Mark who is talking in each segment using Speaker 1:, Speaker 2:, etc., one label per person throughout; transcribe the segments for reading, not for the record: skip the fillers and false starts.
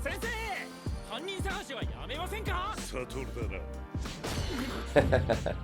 Speaker 1: 先生、犯人探しはやめませんか？
Speaker 2: 悟だな。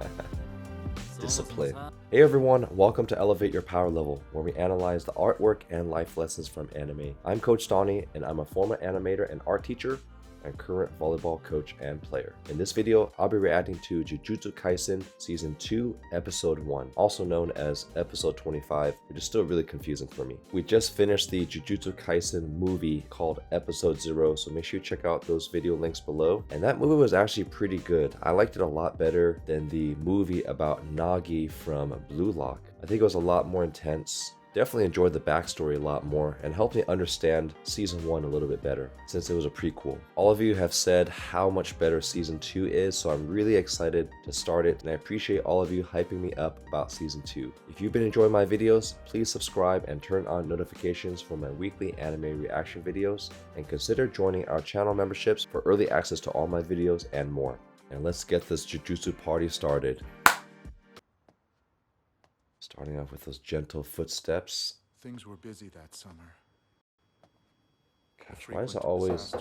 Speaker 3: Discipline. Hey everyone, welcome to Elevate Your Power Level, where we analyze the artwork and life lessons from anime. I'm Coach Donnie, and I'm a former animator and art teacher, and current volleyball coach and player. In this video, I'll be reacting to Jujutsu Kaisen Season 2, Episode 1, also known as Episode 25, which is still really confusing for me. We just finished the Jujutsu Kaisen movie called Episode 0, so make sure you check out those video links below. And that movie was actually pretty good. I liked it a lot better than the movie about Nagi from Blue Lock. I think it was a lot more intense. Definitely enjoyed the backstory a lot more and helped me understand Season 1 a little bit better since it was a prequel. All of you have said how much better Season 2 is, so I'm really excited to start it, and I appreciate all of you hyping me up about Season 2. If you've been enjoying my videos, please subscribe and turn on notifications for my weekly anime reaction videos, and consider joining our channel memberships for early access to all my videos and more. And let's get this Jujutsu party started. Starting off with those gentle footsteps.
Speaker 4: Things were busy that summer.
Speaker 3: Gosh, why is it always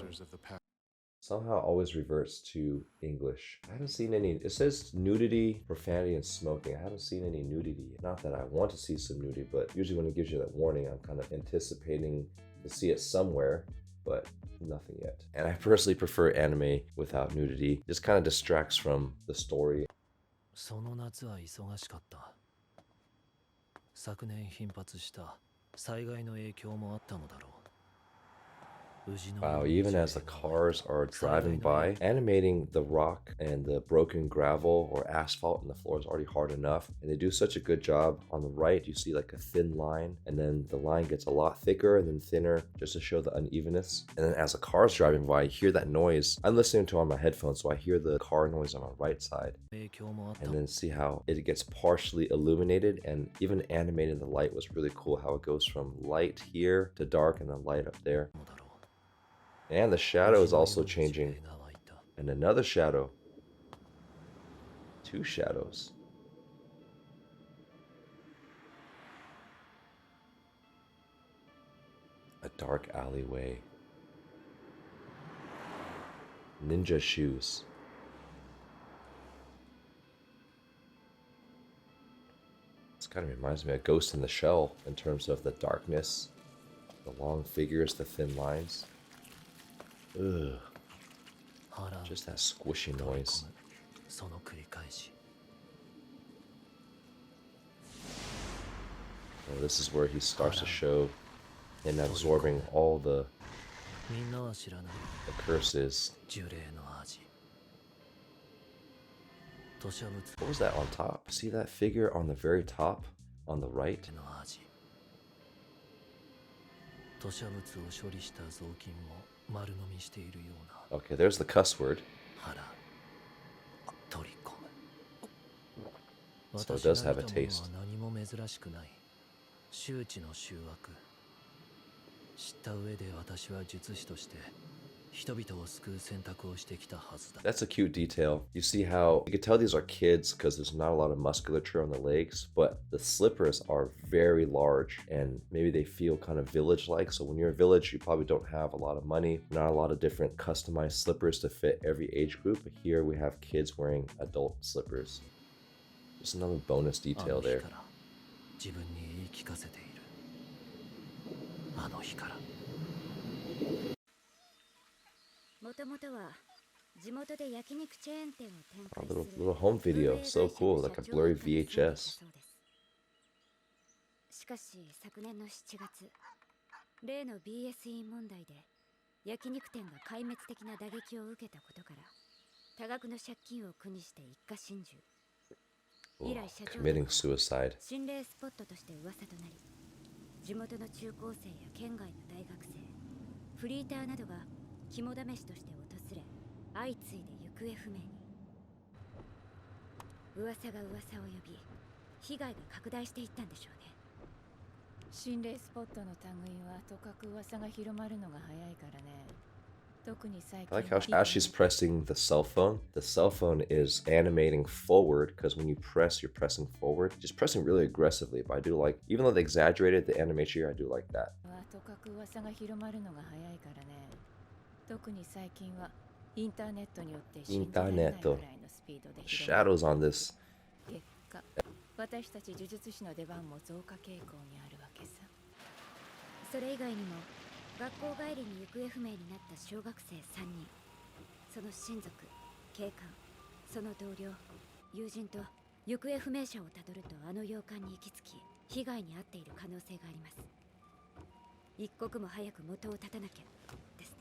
Speaker 3: somehow always reverts to English? I haven't seen any. It says nudity, profanity, and smoking. I haven't seen any nudity. Not that I want to see some nudity, but usually when it gives you that warning, I'm kind of anticipating to see it somewhere, but nothing yet. And I personally prefer anime without nudity. It just kind of distracts from the story.
Speaker 5: 昨年頻発した災害の影響もあったのだろう。
Speaker 3: Wow, even as the cars are driving by, animating the rock and the broken gravel or asphalt in the floor is already hard enough. And they do such a good job. On the right, you see like a thin line, and then the line gets a lot thicker and then thinner just to show the unevenness. And then as the car's driving by, you hear that noise. I'm listening to it on my headphones, so I hear the car noise on my right side. And then see how it gets partially illuminated, and even animating the light was really cool, how it goes from light here to dark and then light up there. And the shadow is also changing. And another shadow. Two shadows. A dark alleyway. Ninja shoes. This kind of reminds me of Ghost in the Shell in terms of the darkness, the long figures, the thin lines. Ugh. Just that squishy noise. Oh, this is where he starts to show him absorbing all the curses. What was that on top? See that figure on the very top? On the right? Okay, there's the cuss word. So it does have a taste. That's a cute detail. You see how you can tell these are kids because there's not a lot of musculature on the legs, but the slippers are very large and maybe they feel kind of village-like. So when you're a village, you probably don't have a lot of money, not a lot of different customized slippers to fit every age group. But here we have kids wearing adult slippers. Just another bonus detail there.
Speaker 6: もともとは地元で焼肉チェーン店を展開
Speaker 3: Oh,
Speaker 6: する
Speaker 3: little home video, so cool, like a blurry VHS.
Speaker 6: しかし昨年の7月、例の BSE 問題で焼肉店が壊滅的な打撃を受けたことから多額の借金を苦にして一家心中。以来社長は
Speaker 3: Committing suicide.
Speaker 6: 心霊スポットとして噂となり、地元の中高生や県外の大学生、フリーターなどが肝試しとして訪れ、相次いで行方不明に。噂が噂を呼び、被害が拡大していったんでしょうね。
Speaker 7: 心霊スポットの類はとかく噂が広まるのが早いからね。
Speaker 3: I like how as she's pressing the cell phone is animating forward, because when you press, you're pressing forward. Just pressing really aggressively, but I do like, even though they exaggerated the animation here, I do like that.
Speaker 7: 特に最近はインターネットによって
Speaker 3: イン
Speaker 7: 信じら
Speaker 3: ターネット。
Speaker 7: れないくらいのスピードで広がる
Speaker 3: Shadows on this.
Speaker 7: 結果、私たち呪術師の出番も増加傾向にあるわけさ。
Speaker 6: それ以外にも学校帰りに行方不明になった小学生3人、その親族、警官、その同僚、友人と行方不明者をたどるとあの洋館に行き着き被害に遭っている可能性があります。一刻も早く元を絶たなきゃですね。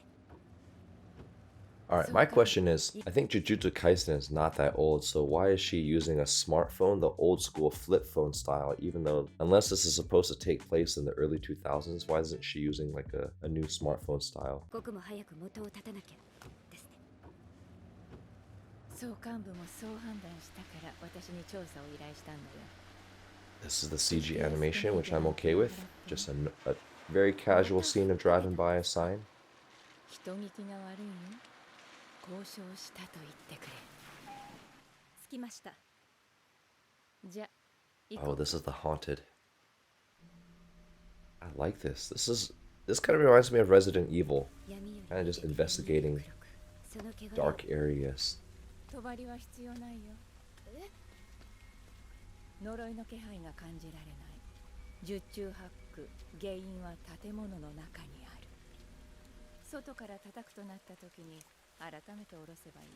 Speaker 3: Alright, my question is, I think Jujutsu Kaisen is not that old, so why is she using a smartphone, the old school flip phone style, even though, unless this is supposed to take place in the early 2000s, why isn't she using like a new smartphone style?
Speaker 6: 一刻も早く元を絶たなきゃですね。
Speaker 7: 総幹部もそう判断したから私に調査を依頼したんだよ。
Speaker 3: This is the CG animation, which I'm okay with. Just a very casual scene of driving by a sign.
Speaker 7: 人聞きが悪いよ。交渉したと言ってくれ。
Speaker 6: 着きました。
Speaker 7: じゃ、行
Speaker 3: Oh,
Speaker 7: こう。
Speaker 3: this is the haunted. I like this. This kind of reminds me of Resident Evil.
Speaker 6: 闇より
Speaker 3: Kind of just investigating
Speaker 6: その汚れを
Speaker 3: dark areas.
Speaker 7: 帳は必要ないよ。呪いの気配が感じられない。十中八九、原因は建物の中にある。外から叩くとなった時に改めて下ろせばいい。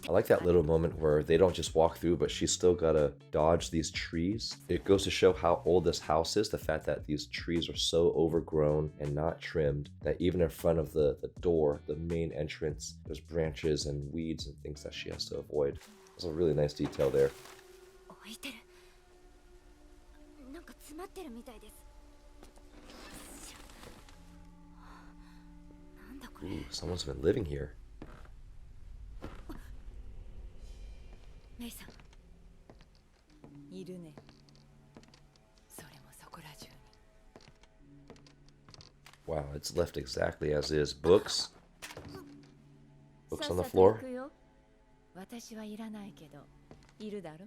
Speaker 3: I like that little moment where they don't just walk through, but she's still gotta dodge these trees. It goes to show how old this house is, the fact that these trees are so overgrown and not trimmed that even in front of the door, the main entrance, there's branches and weeds and things that she has to avoid. There's a really nice detail there.
Speaker 6: 置いてる。なんか詰まってるみたいです。なんだこれ。
Speaker 3: Ooh, someone's been living here.
Speaker 6: メイさん、
Speaker 7: いるね。それもそこら中に。
Speaker 3: Wow, it's left exactly as is. Books. Books
Speaker 7: さ
Speaker 3: on
Speaker 7: っ
Speaker 3: the
Speaker 7: さと
Speaker 3: floor.
Speaker 7: 行くよ。私はいらないけど、いるだろ。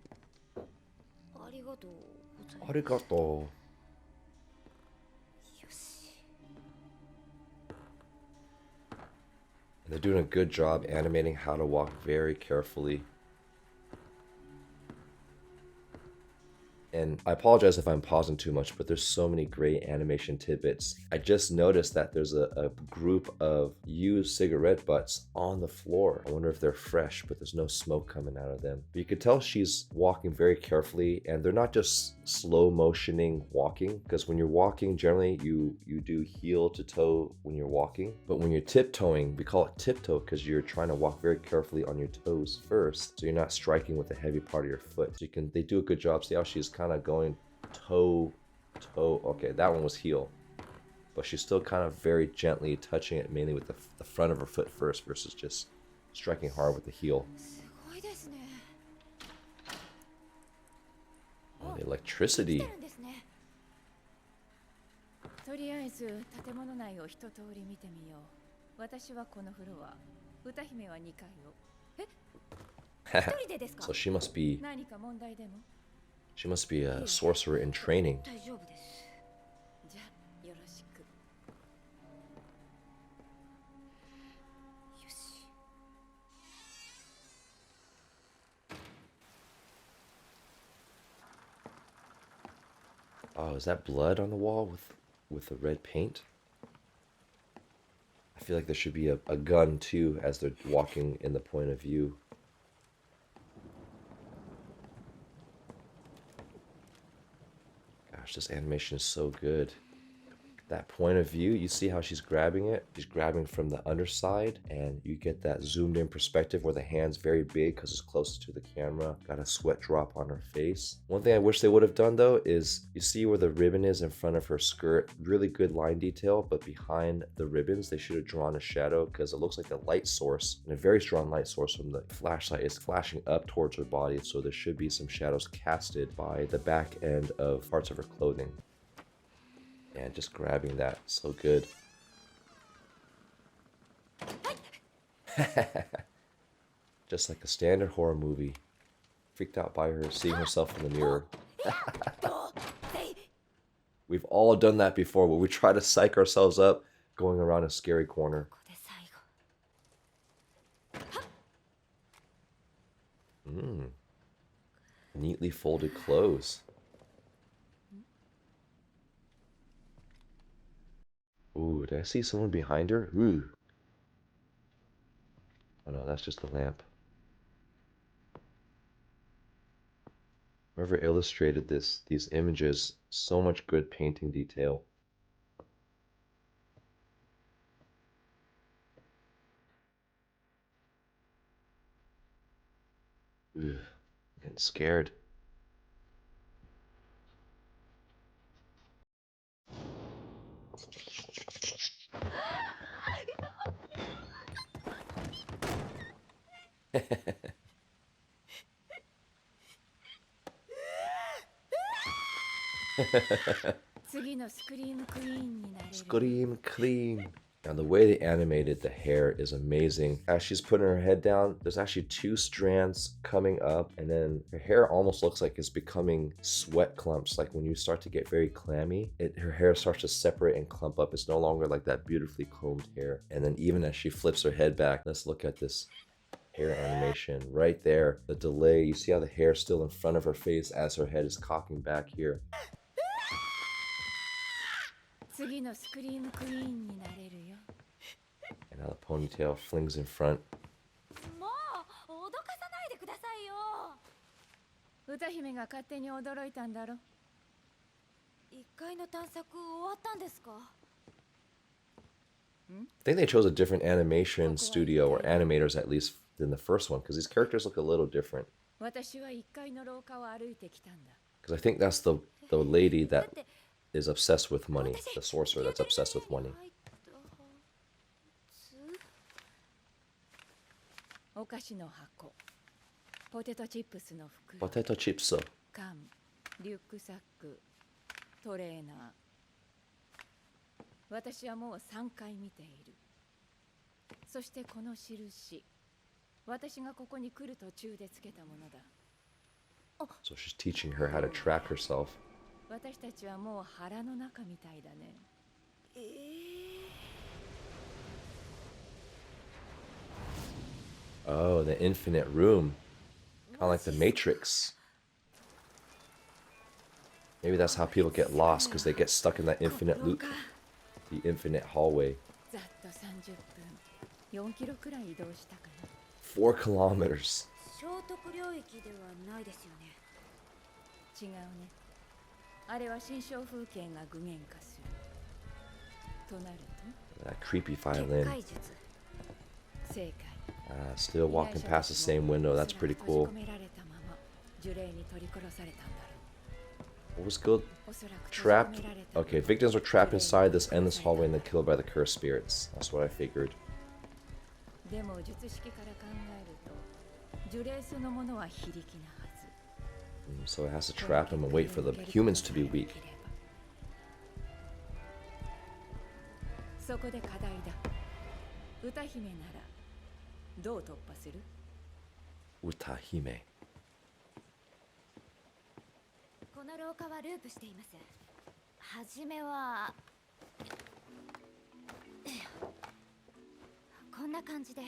Speaker 6: ありがとうございます。
Speaker 3: Arigato.
Speaker 6: よし。
Speaker 3: And they're doing a good job animating how to walk very carefully. And I apologize if I'm pausing too much, but there's so many great animation tidbits. I just noticed that there's a group of used cigarette butts on the floor. I wonder if they're fresh, but there's no smoke coming out of them. But you could tell she's walking very carefully, and they're not just slow motioning walking, because when you're walking, generally you do heel to toe when you're walking. But when you're tiptoeing, we call it tiptoe because you're trying to walk very carefully on your toes first, so you're not striking with the heavy part of your foot. So they do a good job. See how she's kind of going toe. Okay, that one was heel, but she's still kind of very gently touching it, mainly with the front of her foot first versus just striking hard with the heel.
Speaker 6: すごいですね。
Speaker 3: Oh, the
Speaker 6: 来
Speaker 3: electricity.
Speaker 6: てるんですね。
Speaker 7: とりあえず建物内を一通り見てみよう。私はこのフロア、歌姫は2階を。
Speaker 6: 一人でですか。
Speaker 3: So she must be
Speaker 7: 何か問題でも？
Speaker 3: a sorcerer in training.
Speaker 6: 大丈夫です。
Speaker 7: じゃあよろしく。
Speaker 6: よし。
Speaker 3: Oh, is that blood on the wall with the red paint? I feel like there should be a gun too as they're walking in the point of view. Gosh, this animation is so good. That point of view, you see how she's grabbing it? She's grabbing from the underside, and you get that zoomed in perspective where the hand's very big because it's closer to the camera. Got a sweat drop on her face. One thing I wish they would have done though is you see where the ribbon is in front of her skirt. Really good line detail, but behind the ribbons, they should have drawn a shadow because it looks like a light source, and a very strong light source from the flashlight is flashing up towards her body. So there should be some shadows casted by the back end of parts of her clothing. And just grabbing that, so good. Just like a standard horror movie. Freaked out by her seeing herself in the mirror. We've all done that before where we try to psych ourselves up going around a scary corner.
Speaker 6: ここで最後
Speaker 3: Neatly folded clothes. Ooh, did I see someone behind her? Ooh. Oh no, that's just the lamp. Whoever illustrated these images, so much good painting detail. Ugh, getting scared. Scream clean. Now the way they animated the hair is amazing. As she's putting her head down, there's actually 2 strands coming up, and then her hair almost looks like it's becoming sweat clumps. Like when you start to get very clammy, her hair starts to separate and clump up. It's no longer like that beautifully combed hair. And then even as she flips her head back, let's look at this hair animation right there. The delay, you see how the hair is still in front of her face as her head is cocking back here. And now the ponytail flings in front.
Speaker 6: もう脅かさないでくださいよ。
Speaker 7: 歌姫が勝手に驚いたんだろ。
Speaker 6: 1階の探索終わったんですか？
Speaker 3: I think they chose a different animation studio, or animators at least, than the first one, because these characters look a little different.
Speaker 7: 私は1階の廊下を歩いてきたんだ。
Speaker 3: Because I think that's the lady that is obsessed with money, the sorcerer that's obsessed with money.
Speaker 7: お菓子の箱、ポテトチップスの袋、
Speaker 3: Potato chips.
Speaker 7: 缶、リュックサック、トレーナー。私はもう3回見ている。そしてこの印、私がここに来る途中でつけたものだ。
Speaker 3: So she's teaching her how to track herself.
Speaker 7: 私たちはもう腹の中みたいだね。
Speaker 3: Oh, the infinite room. Kind of like the Matrix. Maybe that's how people get lost, because they get stuck in that infinite loop. The infinite hallway.
Speaker 7: ざっと30分、4キロくらい移動したかな。
Speaker 3: 4 kilometers.
Speaker 6: 聖徳領域ではないですよね。
Speaker 7: 違うね。あれは心象風景が具現化する。となる
Speaker 3: That creepy
Speaker 6: 結
Speaker 3: violin.
Speaker 6: 界術。
Speaker 7: と、正解。
Speaker 3: Still walking past the same window. That's pretty cool.
Speaker 7: 閉じ込められたまま呪霊に取り殺されたんだろ
Speaker 3: What was good?
Speaker 7: う。おそらく
Speaker 3: Trapped.
Speaker 7: 閉じ込められた
Speaker 3: Okay, victims were trapped inside this endless hallway and then killed by the cursed spirits. That's what I figured.
Speaker 7: でも術式から考えると呪霊そのものは非力なはず。
Speaker 3: So it has to trap them and wait for the humans to be weak.
Speaker 7: そこで課題だ。歌姫ならどう突破する？
Speaker 3: Utahime.
Speaker 6: この廊下はループしています。はじめはこんな感じで。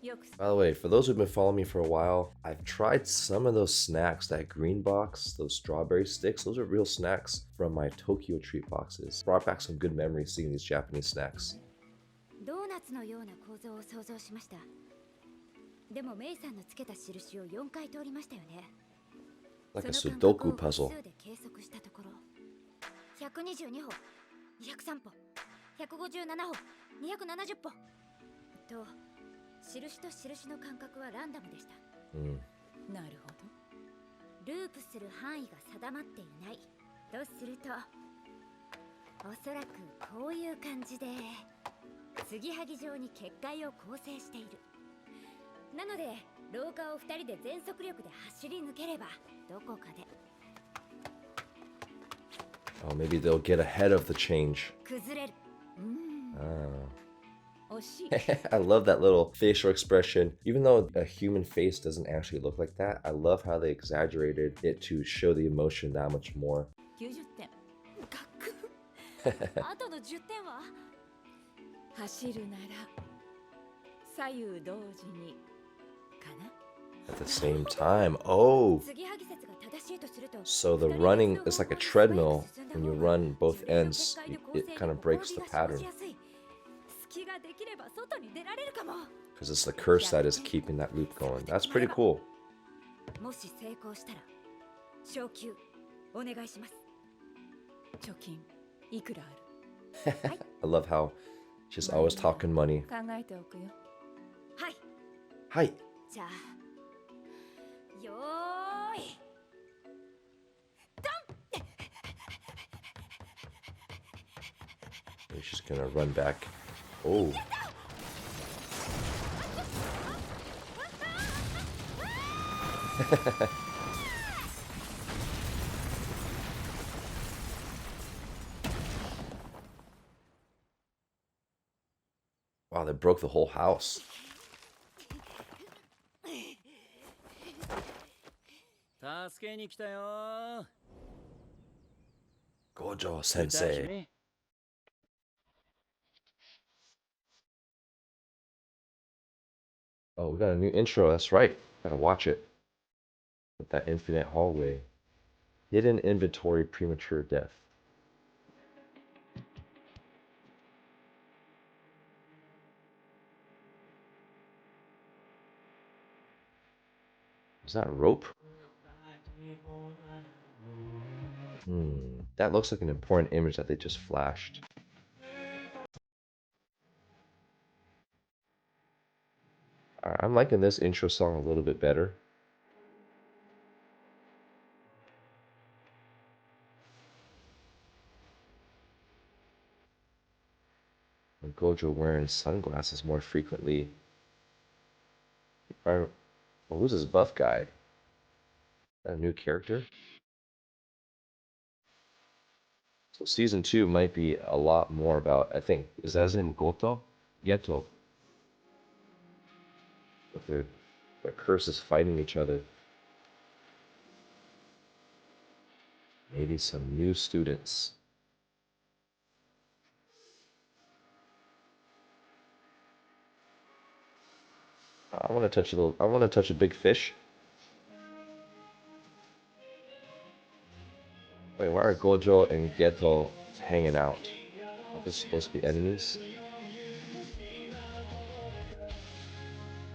Speaker 7: よく
Speaker 3: By the way, for those who've been following me for a while, I've tried some of those snacks, that green box, those strawberry sticks. Those are real snacks from my Tokyo treat boxes. Brought back some good memories seeing these Japanese snacks.
Speaker 6: ドーナツのような構造を想像しました。でもメイさんのつけた印を4回通りましたよね。
Speaker 3: Like a
Speaker 6: その間隔
Speaker 3: Sudoku
Speaker 6: を
Speaker 3: puzzle.
Speaker 6: 複数で計測したところ、122歩、203歩、157歩、270歩と、印と印の間隔はランダムでした。
Speaker 7: なるほど。
Speaker 6: ループする範囲が定まっていないとすると、おそらくこういう感じで継ぎはぎ状に結界を構成している。なので廊下を2人で全速力で走り抜ければどこかで
Speaker 3: Oh, maybe they'll get ahead of the change.
Speaker 6: 崩れる。
Speaker 3: Oh.
Speaker 7: 惜しい。
Speaker 3: I love that little facial expression. Even though a human face doesn't actually look like that, I love how they exaggerated it to show the emotion that much more.
Speaker 7: 90点。
Speaker 6: あとの10点は
Speaker 7: 走るなら左右同時にかな。
Speaker 3: At the same time. Oh,
Speaker 6: 継ぎはぎ説が正しいとすると
Speaker 3: so the running is like a treadmill. When you run both ends, it kind of breaks the pattern.
Speaker 6: 隙ができれば外に出られるかも。
Speaker 3: Because it's the curse that is keeping that loop going. That's pretty cool.
Speaker 6: もし成功したら昇級お願いします。
Speaker 7: 貯金いくらある？
Speaker 3: I love how she's always talking money.
Speaker 7: 考えておくよ。
Speaker 6: はい。
Speaker 3: Hi.
Speaker 6: じゃあよーい。
Speaker 3: Maybe she's gonna run back. Oh. Wow, they broke the whole house.
Speaker 1: 助けに来たよ。
Speaker 3: Gojo sensei. Oh, we got a new intro. That's right. Gotta watch it. With that infinite hallway. Hidden inventory, premature death. Is that a rope? That looks like an important image that they just flashed. Alright, I'm liking this intro song a little bit better. Gojo wearing sunglasses more frequently. Well, who's this buff guy? Is that a new character? So season 2 might be a lot more about, I think, is that in Goto? Geto. With the curses fighting each other. Maybe some new students. I want to touch a big fish. Wait, why are Gojo and Geto hanging out? Are they supposed to be enemies?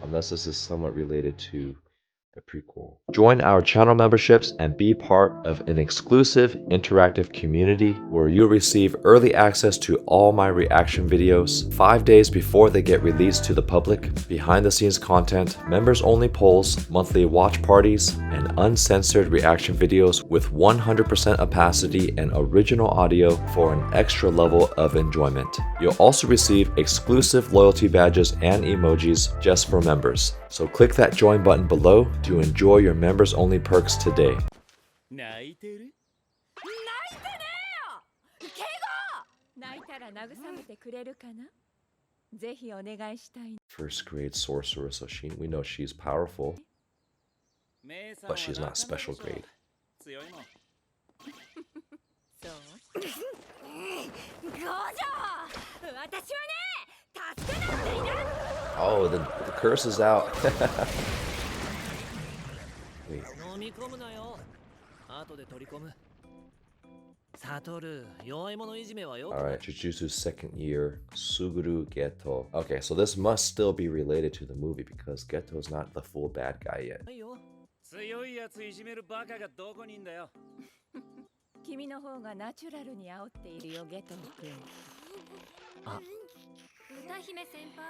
Speaker 3: Unless this is somewhat related to the prequel. Join our channel memberships and be part of an exclusive interactive community where you'll receive early access to all my reaction videos 5 days before they get released to the public, behind the scenes content, members only polls, monthly watch parties, and uncensored reaction videos with 100% opacity and original audio for an extra level of enjoyment. You'll also receive exclusive loyalty badges and emojis just for members. So click that join button below to enjoy your members only perks today.
Speaker 1: 泣いてる？
Speaker 7: 泣いてねえよ。敬語。泣いたら慰めてくれるかな。ぜひお願いしたい。
Speaker 3: First grade sorcerer, so we know she's powerful, but she's not special grade.
Speaker 1: 強いもん。
Speaker 7: そう。
Speaker 6: ゴージョー、私はね、助けなくていいな。
Speaker 3: Oh, the curse is out. Wait.
Speaker 5: 飲み込むなよ。後で取り込む。サトル、弱い者いじめはよくない。
Speaker 3: Alright, Jujutsu's second year, Suguru Geto. Okay, so this must still be related to the movie because Geto's not the full bad guy yet.
Speaker 5: はいよ。
Speaker 1: 強いやついじめるバカがどこにいんだよ。
Speaker 7: 君の方がナチュラルに煽っているよ、ゲト君。
Speaker 5: あ、
Speaker 6: 歌姫先輩。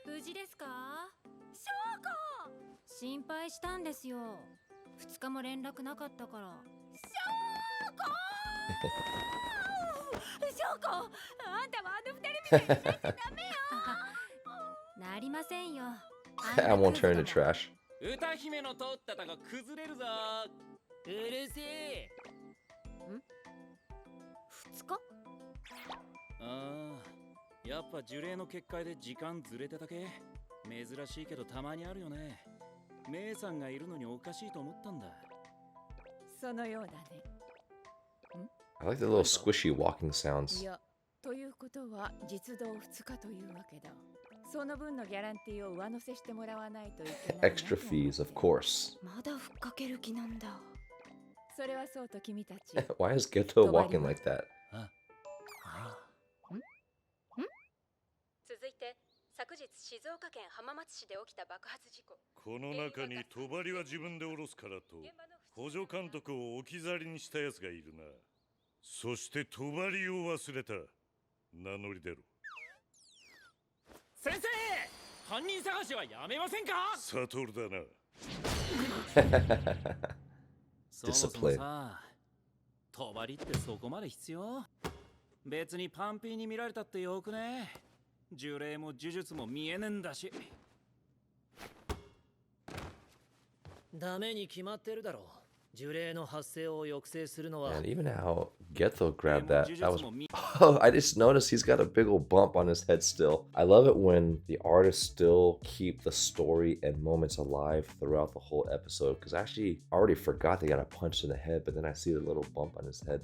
Speaker 6: 無事ですか？翔子。心配したんですよ。2日も連絡なかったから。翔子、あんたはあの2人みたいになっちゃダメよ。なりませんよ。
Speaker 3: I won't turn into trash.
Speaker 1: 歌姫の通ったとこ崩れるぞ。
Speaker 5: うるせえ。
Speaker 6: 2日？
Speaker 1: ああ、やっぱ呪霊の結界で時間ずれてたけ。珍しいけどたまにあるよね。姉さんがいるのにおかしいと思ったんだ。
Speaker 7: そのようだね。
Speaker 3: I like the little squishy walking sounds.
Speaker 7: いや、ということは実動2日というわけだ。その分のギャランティーを上乗せしてもらわないといけないなと
Speaker 3: Extra
Speaker 7: 思って。
Speaker 3: fees, of course.
Speaker 6: まだふっかける気なんだ。
Speaker 7: それはそうと君たち。
Speaker 3: Why is Geto walking like that?
Speaker 6: 続いて昨日静岡県浜松市で起きた爆発事故。
Speaker 2: この中に帳は自分で下ろすからと補助監督を置き去りにしたやつがいるな。そして帳を忘れた。名乗り出ろ。
Speaker 1: 先生、犯人探しはやめませんか？
Speaker 2: サトルだな。
Speaker 1: そもそもさ、帳ってそこまで必要？別にパンピーに見られたってよくね。呪霊も呪術も見えねえんだし。
Speaker 5: ダメに決まってるだろう。呪霊の発生を抑制するのは。
Speaker 3: And even how Geto grabbed that was... Oh, I just noticed he's got a big old bump on his head still. I love it when the artists still keep the story and moments alive throughout the whole episode, because actually I already forgot they got a punch in the head, but then I see the little bump on his head.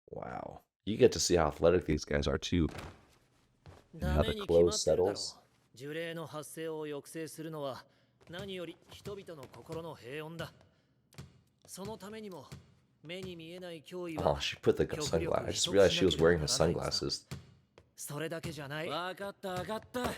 Speaker 3: Wow. You get to see how athletic these guys are too. And how the clothes settles.
Speaker 5: 呪霊の発生を抑制するのは何より人々の心の平穏だ。そのためにも目に見えない脅威
Speaker 3: Oh,
Speaker 5: は
Speaker 3: she put the sunglasses. I just realized she was wearing her sunglasses.
Speaker 5: それだけじゃない。
Speaker 1: わかったわかった。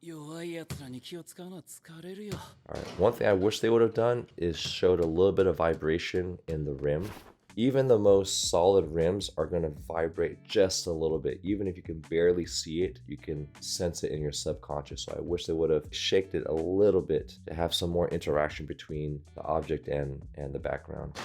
Speaker 1: 弱いやつらに気を使うのは疲れるよ。
Speaker 3: Alright, one thing I wish they would have done is showed a little bit of vibration in the rim. Even the most solid rims are going to vibrate just a little bit. Even if you can barely see it, you can sense it in your subconscious. So I wish they would have shaked it a little bit to have some more interaction between the object and the background.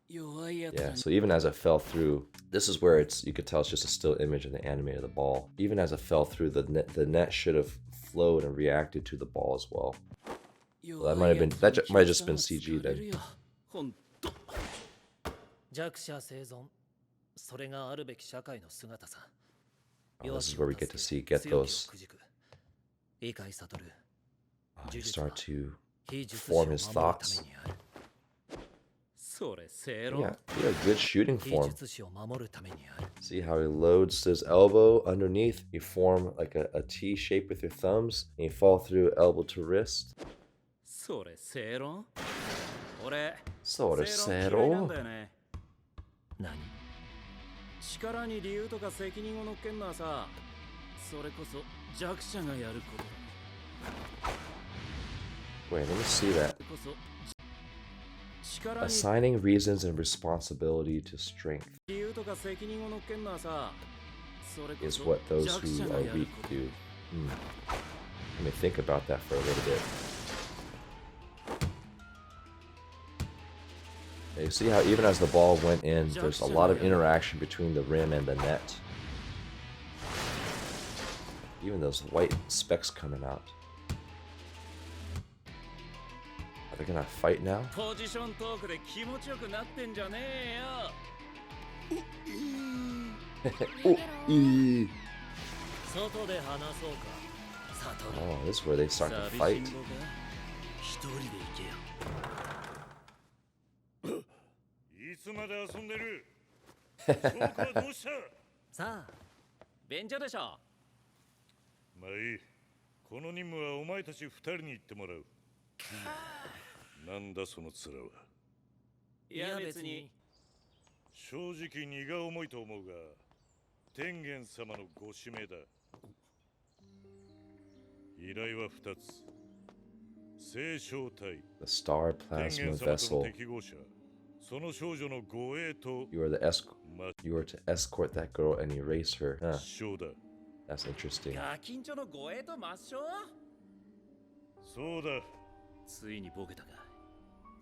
Speaker 3: Yeah, so even as it fell through, this is where it's, you could tell it's just a still image of the anime of the ball. Even as it fell through, the net should have flowed and reacted to the ball as well. Well, that might have just been CG then.
Speaker 5: 弱者生存。それがあるべき社会の姿さ。
Speaker 3: Oh, this is where we get to see Geto's. You start to form his thoughts. Yeah, he had good shooting form. See how he loads his elbow underneath? You form like a T shape with your thumbs, and you fall through elbow to wrist.
Speaker 1: それ正論？俺、
Speaker 3: それ正論？
Speaker 1: 正論嫌いなんだよね。何？力に理由とか責任を乗っけんのはさ、それこそ弱者がやること。
Speaker 3: Wait, let me see that. Assigning reasons and responsibility to strength is what those who are weak do. Let me think about that for a little bit. You see how even as the ball went in, there's a lot of interaction between the rim and the net. Even those white specks coming out. Are they gonna fight now? Oh, this is where they start to fight.
Speaker 2: いつまで遊んでる？証拠はどうした？
Speaker 5: さあ、
Speaker 1: 便所でしょ。
Speaker 2: まあいい。この任務はお前たち二人に行ってもらう。なんだその面は。
Speaker 1: いや別に。
Speaker 2: 正直荷が重いと思うが、天元様のご指名だ。依頼は2つ。聖正体。
Speaker 3: The star plasma vessel. You are to escort that girl and erase her. Huh. That's interesting.
Speaker 1: ガキンチョの護衛と抹消？
Speaker 2: そうだ。
Speaker 1: ついにボケたか。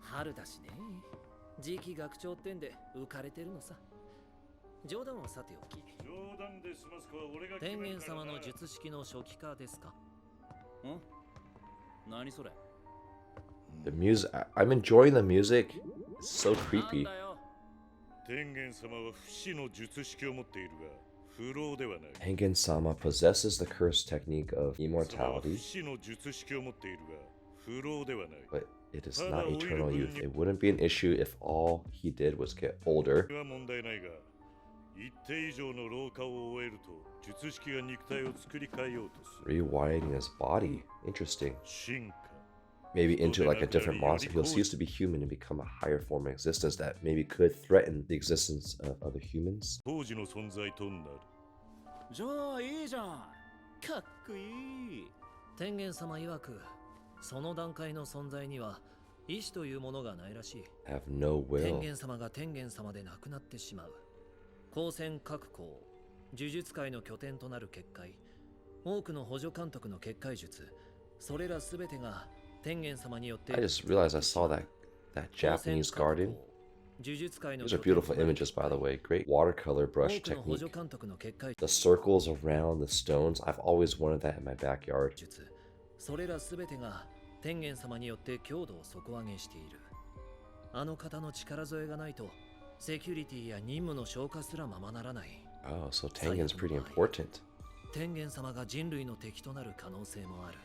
Speaker 5: 春だしね。次期学長ってんで浮かれてるのさ。冗談はさておき。天元様の術式の初期化ですか？
Speaker 1: ん？何それ？
Speaker 3: The music, I'm enjoying the music. It's so creepy.
Speaker 2: 天元様は不死の術式を持っているが、不老ではない。
Speaker 3: Tengen-sama possesses the curse technique of
Speaker 2: それは不
Speaker 3: immortality,
Speaker 2: 死の術式を持っているが、不老ではない。
Speaker 3: but it is not eternal youth. It wouldn't be an issue if all he did was get older.
Speaker 2: は問題ないが、一定以上の老化を終えると術式が肉体を作り変えようとする。
Speaker 3: Rewinding his body. Interesting.
Speaker 2: 進化。
Speaker 3: Maybe into like a different monster. He'll cease to be human and become a higher form of existence that maybe could threaten the existence of other humans.
Speaker 2: 当時の存在となる。
Speaker 1: じゃあいいじゃん。かっこいい。
Speaker 5: 天元様曰く、その段階の存在には意志というものがないらしい。
Speaker 3: Have no
Speaker 5: 天
Speaker 3: will.
Speaker 5: 元様が天元様で亡くなってしまう。光線各校、呪術界の拠点となる結界、多くの補助監督の結界術、それらすべてが天元様によって
Speaker 3: I just realized I saw that Japanese garden.
Speaker 5: 呪術界の
Speaker 3: These are beautiful images, by the way. Great watercolor
Speaker 5: 多
Speaker 3: brush
Speaker 5: くの補助
Speaker 3: technique.
Speaker 5: 監督の結界
Speaker 3: The circles around the stones. I've always wanted that in my backyard.
Speaker 5: 術、それらすべてが天元様によって強度を底上げしている。あの方の力添えがないと、セキュリティや任務の消化すらままならない。
Speaker 3: Oh, so Tengen's pretty important.
Speaker 5: 天元様が人類の敵となる可能性もある。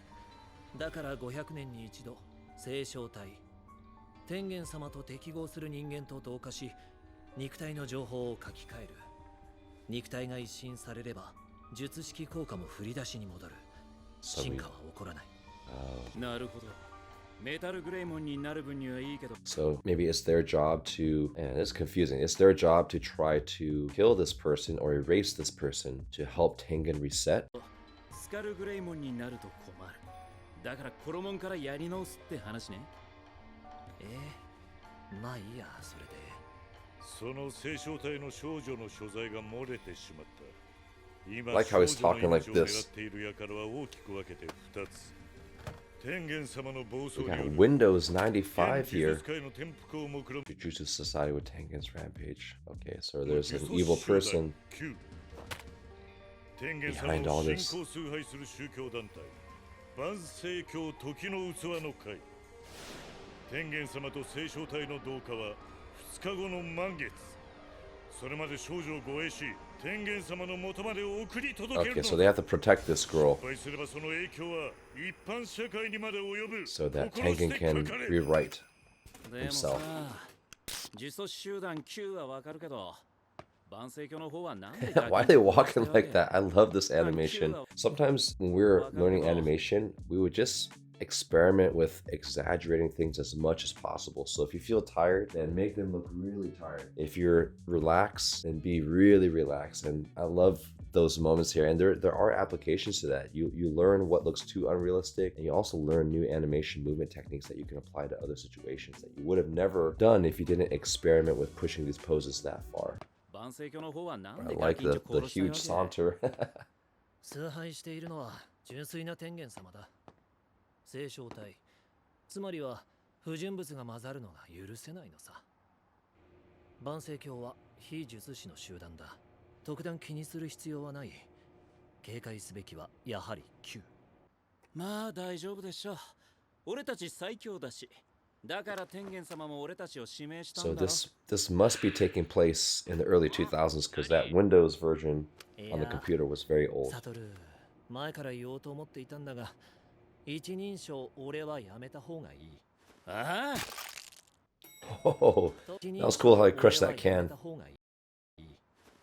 Speaker 5: だから500年に一度、聖正体、天元様と適合する人間と同化し、肉体の情報を書き換える。肉体が一新されれば、術式効果も振り出しに戻る。進化は起こらない。
Speaker 1: なるほど。メタルグレイモンになる分にはいいけど。
Speaker 3: So maybe it's their job to, and it's confusing, it's their job to try to kill this person or erase this person to help Tengen reset.
Speaker 1: スカルグレイモンになると困る。だからコロモンからやり直すって話ね。
Speaker 5: まあいいや、それで。
Speaker 2: その聖正体の少女の所在が漏れてしまった。今、
Speaker 3: Like how he's
Speaker 2: 少女
Speaker 3: talking
Speaker 2: の
Speaker 3: like
Speaker 2: 命を
Speaker 3: this.
Speaker 2: 狙っている輩は大きく分けて2つ。天元様の暴走
Speaker 3: We
Speaker 2: に
Speaker 3: got
Speaker 2: よる
Speaker 3: Windows 95
Speaker 2: 現呪
Speaker 3: here.
Speaker 2: 術界の転覆を目論む
Speaker 3: Jujutsu Society with Tengen's rampage. Okay, so there's an evil person
Speaker 2: 天元様
Speaker 3: behind all
Speaker 2: を信
Speaker 3: this.
Speaker 2: 仰崇拝する宗教団体万世教時の器の会。天元様と聖正体の同化は2日後の満月。それまで少女を護衛し天元様の元まで送り届ける
Speaker 3: Okay, so they have to protect this girl
Speaker 2: 失敗すればその影響は一般社会にまで及ぶ。
Speaker 3: so that
Speaker 2: 心して
Speaker 3: Tengen can
Speaker 2: かかれ。
Speaker 3: rewrite
Speaker 1: でも
Speaker 3: himself.
Speaker 1: さ、呪詛集団9はわかるけど、万世教の方はなんで
Speaker 3: Why are they walking like that? I love this animation. Sometimes when we were learning animation, we would just experiment with exaggerating things as much as possible. So if you feel tired, then make them look really tired. If you're relaxed, then be really relaxed. And I love those moments here. And there are applications to that. You learn what looks too unrealistic, and you also learn new animation movement techniques that you can apply to other situations that you would have never done if you didn't experiment with pushing these poses that far.
Speaker 1: 万世教の方はなん
Speaker 3: I
Speaker 1: で
Speaker 3: like
Speaker 1: ガキン
Speaker 3: the
Speaker 1: チョ殺
Speaker 3: huge
Speaker 1: したわけ
Speaker 3: saunter.
Speaker 5: 崇拝しているのは純粋な天元様だ。聖正体、つまりは不純物が混ざるのが許せないのさ。万世教は非術師の集団だ。特段気にする必要はない。警戒すべきはやはり9。
Speaker 1: まあ大丈夫でしょう。俺たち最強だし。だから天元様も俺たちを指名したん
Speaker 3: So
Speaker 1: だろ。
Speaker 3: this must be taking place in the early 2000s because that Windows version on the computer was very old.
Speaker 5: サトル、前から言おうと思っていたんだが、一人称俺はやめた方がいい。
Speaker 1: ああ、
Speaker 3: Oh, that was cool how he crushed that can.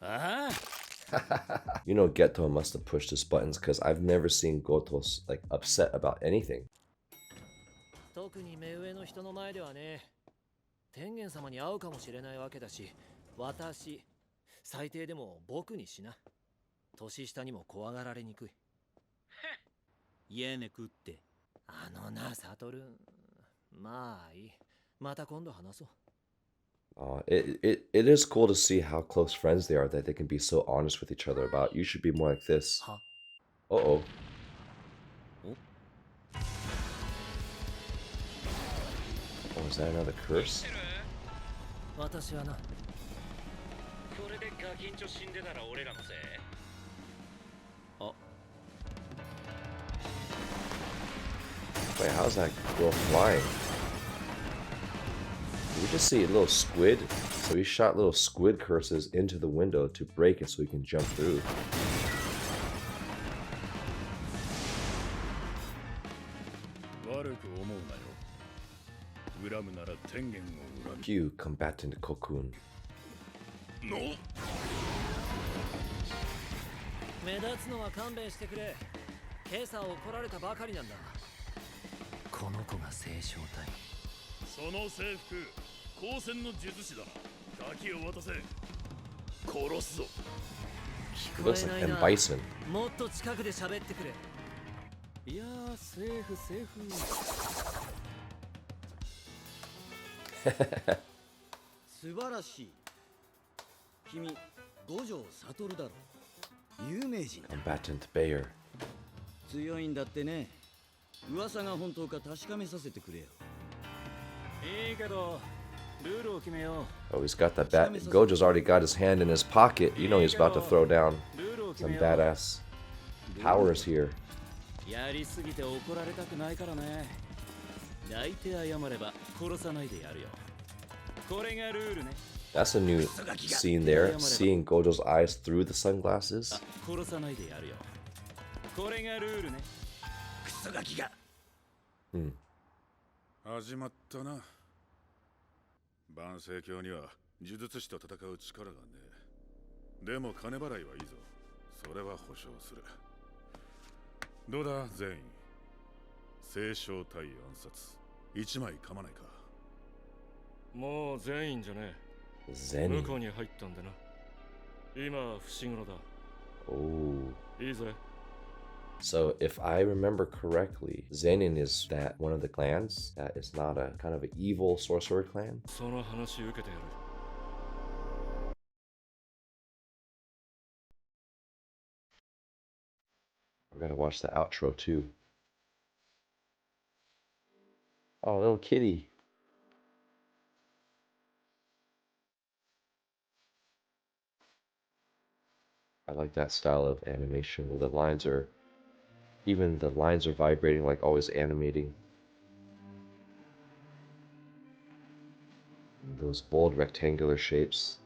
Speaker 1: ああ、
Speaker 3: You know, Geto must have pushed his buttons because I've never seen Gotos like upset about anything.
Speaker 5: 特に目上の人の前ではね、天元様に会うかもしれないわけだし、私、最低でも僕にしな。年下にも怖がられにくい。
Speaker 1: 家ねくって。
Speaker 5: あのな、サトル。まあいい。また今度話そう。
Speaker 3: It is cool to see how close friends they are, that they can be so honest with each other about you should be more like this.
Speaker 5: Huh?
Speaker 3: Uh-oh. Oh, is that another curse?
Speaker 5: 私はな。
Speaker 1: これでガキンチョ死んでたら俺らのせい。あ、
Speaker 3: Wait, how's that girl flying? We just see a little squid. So he shot little squid curses into the window to break it so he can jump through. Q, combatant Kokun.
Speaker 5: 目立つのは勘弁してくれ。今朝怒られたばかりなんだ。この子が聖書体。
Speaker 2: その制服、光線の術師だな。ガキを渡せ。殺すぞ。
Speaker 5: 聞
Speaker 3: It
Speaker 5: こ
Speaker 3: looks
Speaker 5: えな
Speaker 3: like
Speaker 5: い
Speaker 3: M.
Speaker 5: な。
Speaker 3: Bison.
Speaker 5: もっと近くで喋ってくれ。
Speaker 1: いやー、セーフセーフ。
Speaker 8: 素晴らしい。君、五条悟だろ。有名人だ。
Speaker 3: Combatant Bayer.
Speaker 8: 強いんだってね。噂が本当か確かめさせてくれよ。
Speaker 1: いいけど、ルールを決めよう。
Speaker 3: Oh, he's got that bat. Gojo's already got his hand in his pocket. You know he's about to throw down
Speaker 1: ルールを決
Speaker 3: some
Speaker 1: めよう。
Speaker 3: badass powers here.
Speaker 1: やりすぎて怒られたくないからね。泣いて謝れば殺さないでやるよ。これがルールね。
Speaker 3: That's a new scene there. Seeing Gojo's eyes through the sunglasses.
Speaker 1: 殺さないでやるよ。これがルールね。
Speaker 8: クソガキが。
Speaker 4: 始まったな。万世教には呪術師と戦う力がねえ。でも金払いはいいぞ。それは保証する。どうだ全員。聖書対暗殺。一枚噛まないか。
Speaker 9: もう全員じゃねえ。
Speaker 3: Zenin.
Speaker 9: 向こうに入ったんでな。今伏黒だ。
Speaker 3: Oh.
Speaker 9: いいぜ。
Speaker 3: So if I remember correctly, Zenin is that one of the clans that is not a kind of an evil sorcerer clan.
Speaker 9: その話受けてやる。
Speaker 3: We gotta watch the outro too. Oh, little kitty. I like that style of animation where the lines are, even the lines are vibrating, like always animating. Those bold rectangular shapes.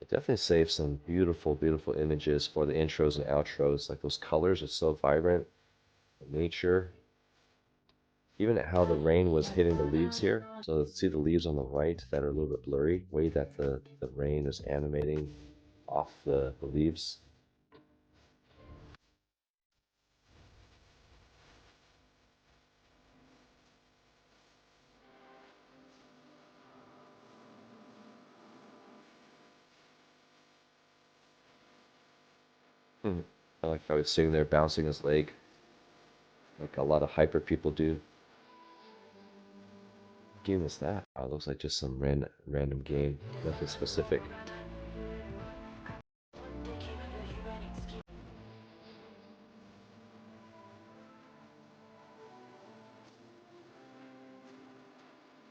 Speaker 3: It definitely saves some beautiful, beautiful images for the intros and outros. Like those colors are so vibrant. Nature. Even at how the rain was hitting the leaves here. So let's see the leaves on the right that are a little bit blurry. Way that the rain is animating off the leaves. I like how he's sitting there bouncing his leg. Like a lot of hyper people do. What game is that? Oh, it looks like just some random game. Nothing specific.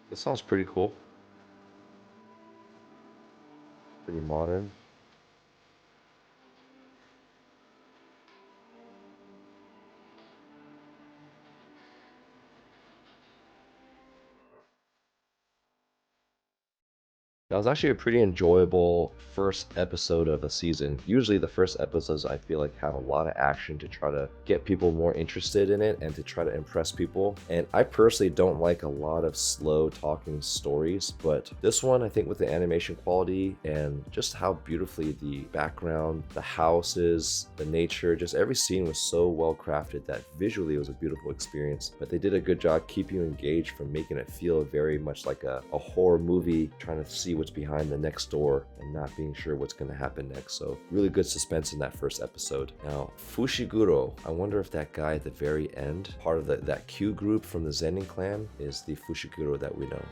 Speaker 3: This sounds pretty cool. Pretty modern. That was actually a pretty enjoyable first episode of a season. Usually the first episodes I feel like have a lot of action to try to get people more interested in it and to try to impress people. And I personally don't like a lot of slow talking stories, but this one I think with the animation quality and just how beautifully the background, the houses, the nature, just every scene was so well crafted that visually it was a beautiful experience. But they did a good job keeping you engaged from making it feel very much like a horror movie, trying to see what's behind the next door and not being sure what's going to happen next. So really good suspense in that first episode. Now Fushiguro, I wonder if that guy at the very end, part of that Q group from the Zenin clan, is the Fushiguro that we know.